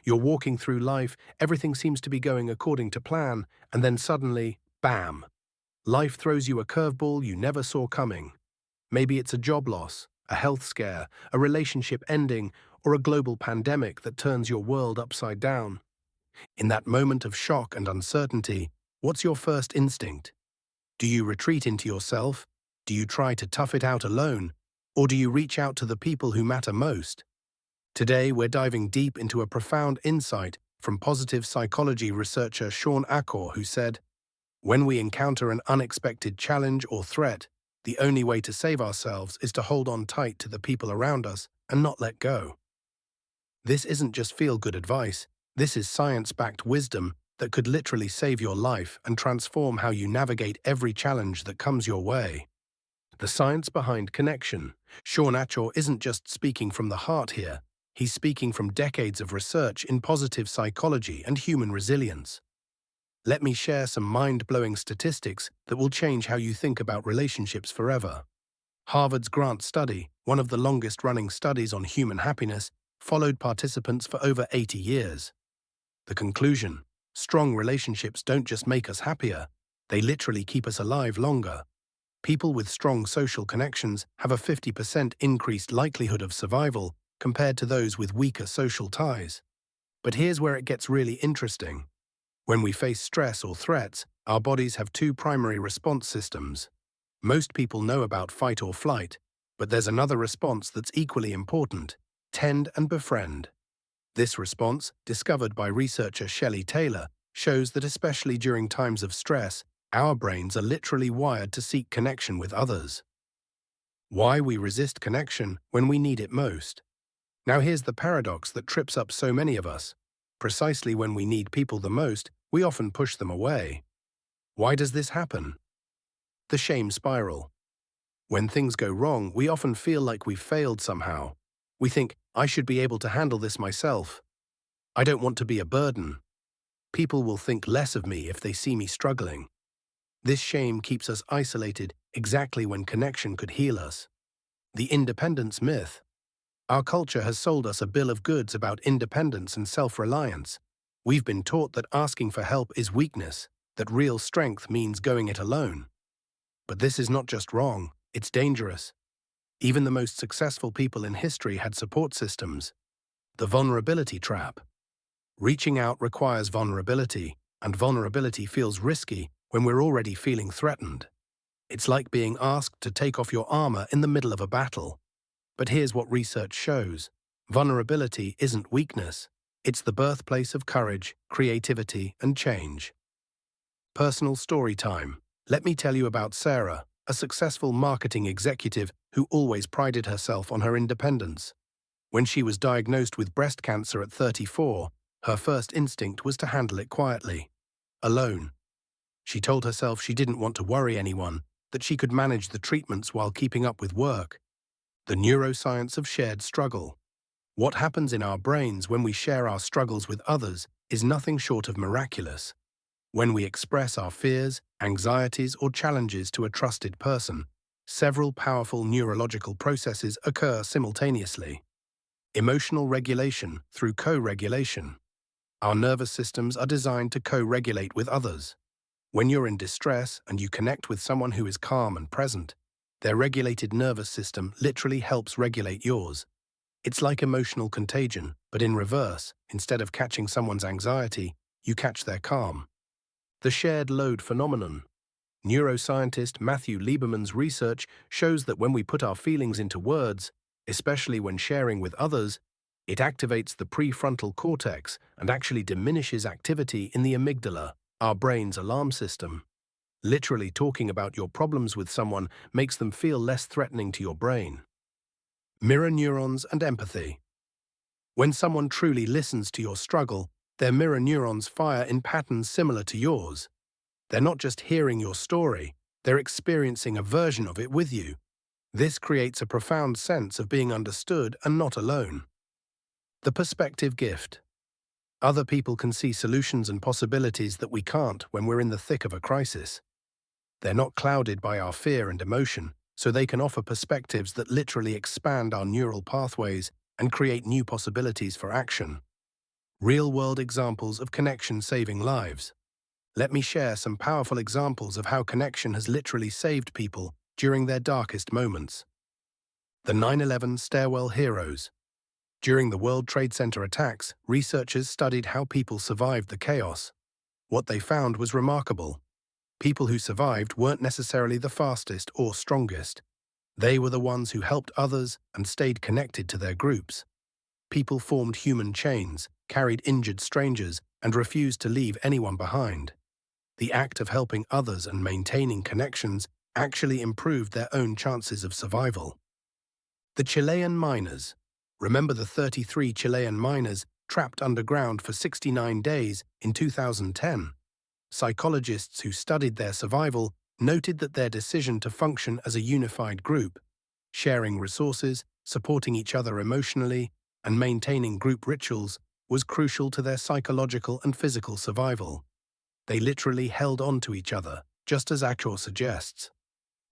You're walking through life, everything seems to be going according to plan, and then suddenly, bam! Life throws you a curveball you never saw coming. Maybe it's a job loss, a health scare, a relationship ending, or a global pandemic that turns your world upside down. In that moment of shock and uncertainty, what's your first instinct? Do you retreat into yourself? Do you try to tough it out alone? Or do you reach out to the people who matter most? Today, we're diving deep into a profound insight from positive psychology researcher Shawn Achor, who said, "When we encounter an unexpected challenge or threat, the only way to save ourselves is to hold on tight to the people around us and not let go." This isn't just feel-good advice. This is science-backed wisdom that could literally save your life and transform how you navigate every challenge that comes your way. The science behind connection. Shawn Achor isn't just speaking from the heart here. He's speaking from decades of research in positive psychology and human resilience. Let me share some mind-blowing statistics that will change how you think about relationships forever. Harvard's Grant study, one of the longest-running studies on human happiness, followed participants for over 80 years. The conclusion: strong relationships don't just make us happier, they literally keep us alive longer. People with strong social connections have a 50% increased likelihood of survival compared to those with weaker social ties. But here's where it gets really interesting. When we face stress or threats, our bodies have two primary response systems. Most people know about fight or flight, but there's another response that's equally important: tend and befriend. This response, discovered by researcher Shelley Taylor, shows that especially during times of stress, our brains are literally wired to seek connection with others. Why we resist connection when we need it most. Now here's the paradox that trips up so many of us. Precisely when we need people the most, we often push them away. Why does this happen? The shame spiral. When things go wrong, we often feel like we've failed somehow. We think, I should be able to handle this myself. I don't want to be a burden. People will think less of me if they see me struggling. This shame keeps us isolated exactly when connection could heal us. The independence myth. Our culture has sold us a bill of goods about independence and self-reliance. We've been taught that asking for help is weakness, that real strength means going it alone. But this is not just wrong, it's dangerous. Even the most successful people in history had support systems. The vulnerability trap. Reaching out requires vulnerability, and vulnerability feels risky when we're already feeling threatened. It's like being asked to take off your armor in the middle of a battle. But here's what research shows. Vulnerability isn't weakness. It's the birthplace of courage, creativity, and change. Personal story time. Let me tell you about Sarah, a successful marketing executive who always prided herself on her independence. When she was diagnosed with breast cancer at 34, her first instinct was to handle it quietly, alone. She told herself she didn't want to worry anyone, that she could manage the treatments while keeping up with work. The neuroscience of shared struggle. What happens in our brains when we share our struggles with others is nothing short of miraculous. When we express our fears, anxieties, or challenges to a trusted person, several powerful neurological processes occur simultaneously. Emotional regulation through co-regulation. Our nervous systems are designed to co-regulate with others. When you're in distress and you connect with someone who is calm and present, their regulated nervous system literally helps regulate yours. It's like emotional contagion, but in reverse. Instead of catching someone's anxiety, you catch their calm. The shared load phenomenon. Neuroscientist Matthew Lieberman's research shows that when we put our feelings into words, especially when sharing with others, it activates the prefrontal cortex and actually diminishes activity in the amygdala, our brain's alarm system. Literally talking about your problems with someone makes them feel less threatening to your brain. Mirror neurons and empathy. When someone truly listens to your struggle, their mirror neurons fire in patterns similar to yours. They're not just hearing your story, they're experiencing a version of it with you. This creates a profound sense of being understood and not alone. The perspective gift. Other people can see solutions and possibilities that we can't when we're in the thick of a crisis. They're not clouded by our fear and emotion, so they can offer perspectives that literally expand our neural pathways and create new possibilities for action. Real-world examples of connection saving lives. Let me share some powerful examples of how connection has literally saved people during their darkest moments. The 9/11 Stairwell Heroes. During the World Trade Center attacks, researchers studied how people survived the chaos. What they found was remarkable. People who survived weren't necessarily the fastest or strongest. They were the ones who helped others and stayed connected to their groups. People formed human chains, carried injured strangers, and refused to leave anyone behind. The act of helping others and maintaining connections actually improved their own chances of survival. The Chilean miners. Remember the 33 Chilean miners trapped underground for 69 days in 2010? Psychologists who studied their survival noted that their decision to function as a unified group, sharing resources, supporting each other emotionally, and maintaining group rituals was crucial to their psychological and physical survival. They literally held on to each other, just as Achor suggests.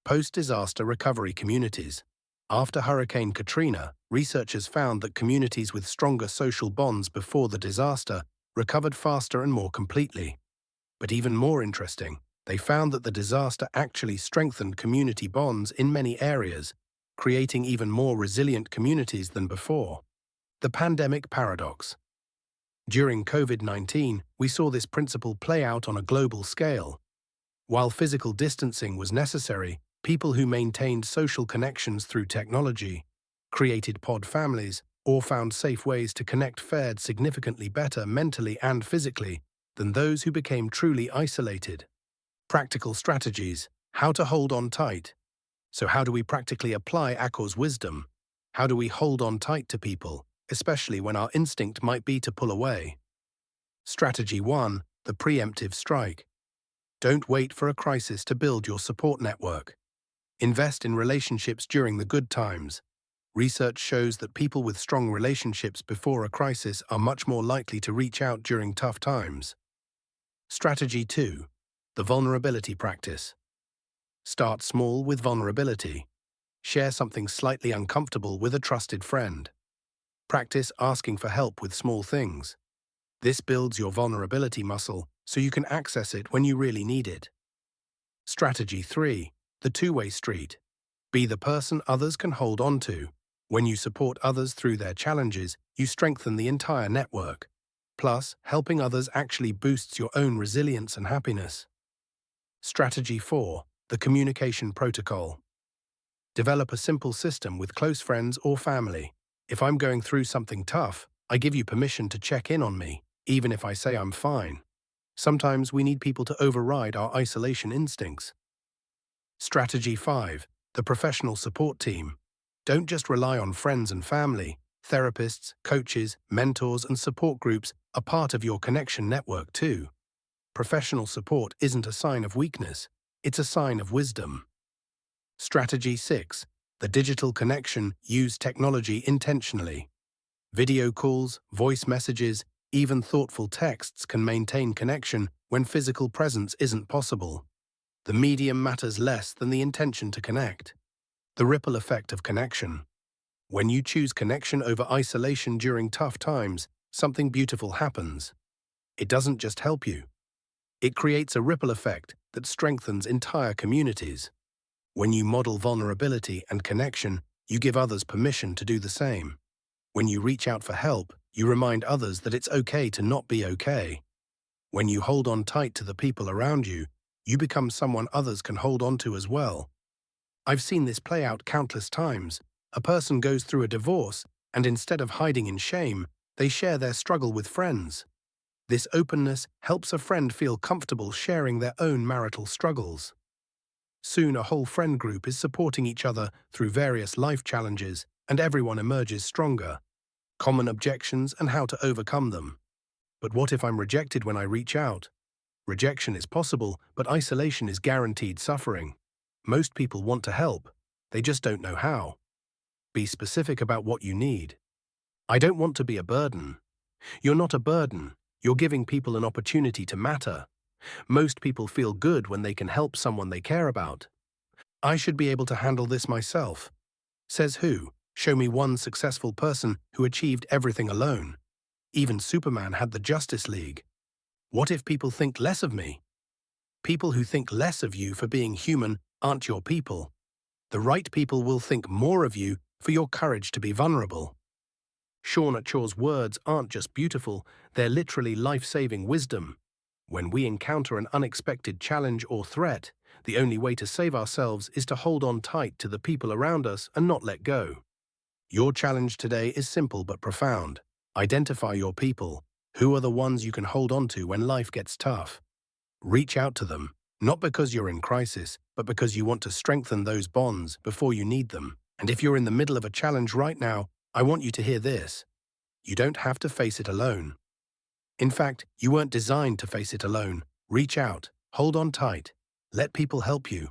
Post-disaster recovery communities. After Hurricane Katrina, researchers found that communities with stronger social bonds before the disaster recovered faster and more completely. But even more interesting, they found that the disaster actually strengthened community bonds in many areas, creating even more resilient communities than before. The pandemic paradox. During COVID-19, we saw this principle play out on a global scale. While physical distancing was necessary, people who maintained social connections through technology, created pod families, or found safe ways to connect fared significantly better mentally and physically than those who became truly isolated. Practical strategies. How to hold on tight. So how do we practically apply Achor's wisdom? How do we hold on tight to people, especially when our instinct might be to pull away? Strategy 1. The preemptive strike. Don't wait for a crisis to build your support network. Invest in relationships during the good times. Research shows that people with strong relationships before a crisis are much more likely to reach out during tough times. Strategy 2. The vulnerability practice. Start small with vulnerability. Share something slightly uncomfortable with a trusted friend. Practice asking for help with small things. This builds your vulnerability muscle so you can access it when you really need it. Strategy 3. The two-way street. Be the person others can hold on to. When you support others through their challenges, you strengthen the entire network. Plus, helping others actually boosts your own resilience and happiness. Strategy 4. The communication protocol. Develop a simple system with close friends or family. If I'm going through something tough, I give you permission to check in on me, even if I say I'm fine. Sometimes we need people to override our isolation instincts. Strategy 5. The professional support team. Don't just rely on friends and family. Therapists, coaches, mentors, and support groups are part of your connection network too. Professional support isn't a sign of weakness, it's a sign of wisdom. Strategy 6. The digital connection. Use technology intentionally. Video calls, voice messages, even thoughtful texts can maintain connection when physical presence isn't possible. The medium matters less than the intention to connect. The ripple effect of connection. When you choose connection over isolation during tough times, something beautiful happens. It doesn't just help you. It creates a ripple effect that strengthens entire communities. When you model vulnerability and connection, you give others permission to do the same. When you reach out for help, you remind others that it's okay to not be okay. When you hold on tight to the people around you, you become someone others can hold on to as well. I've seen this play out countless times. A person goes through a divorce, and instead of hiding in shame, they share their struggle with friends. This openness helps a friend feel comfortable sharing their own marital struggles. Soon a whole friend group is supporting each other through various life challenges, and everyone emerges stronger. Common objections and how to overcome them. But what if I'm rejected when I reach out? Rejection is possible, but isolation is guaranteed suffering. Most people want to help. They just don't know how. Be specific about what you need. I don't want to be a burden. You're not a burden. You're giving people an opportunity to matter. Most people feel good when they can help someone they care about. I should be able to handle this myself. Says who? Show me one successful person who achieved everything alone. Even Superman had the Justice League. What if people think less of me? People who think less of you for being human aren't your people. The right people will think more of you for your courage to be vulnerable. Shawn Achor's words aren't just beautiful, they're literally life-saving wisdom. When we encounter an unexpected challenge or threat, the only way to save ourselves is to hold on tight to the people around us and not let go. Your challenge today is simple but profound. Identify your people. Who are the ones you can hold on to when life gets tough? Reach out to them, not because you're in crisis, but because you want to strengthen those bonds before you need them. And if you're in the middle of a challenge right now, I want you to hear this. You don't have to face it alone. In fact, you weren't designed to face it alone. Reach out, hold on tight, let people help you.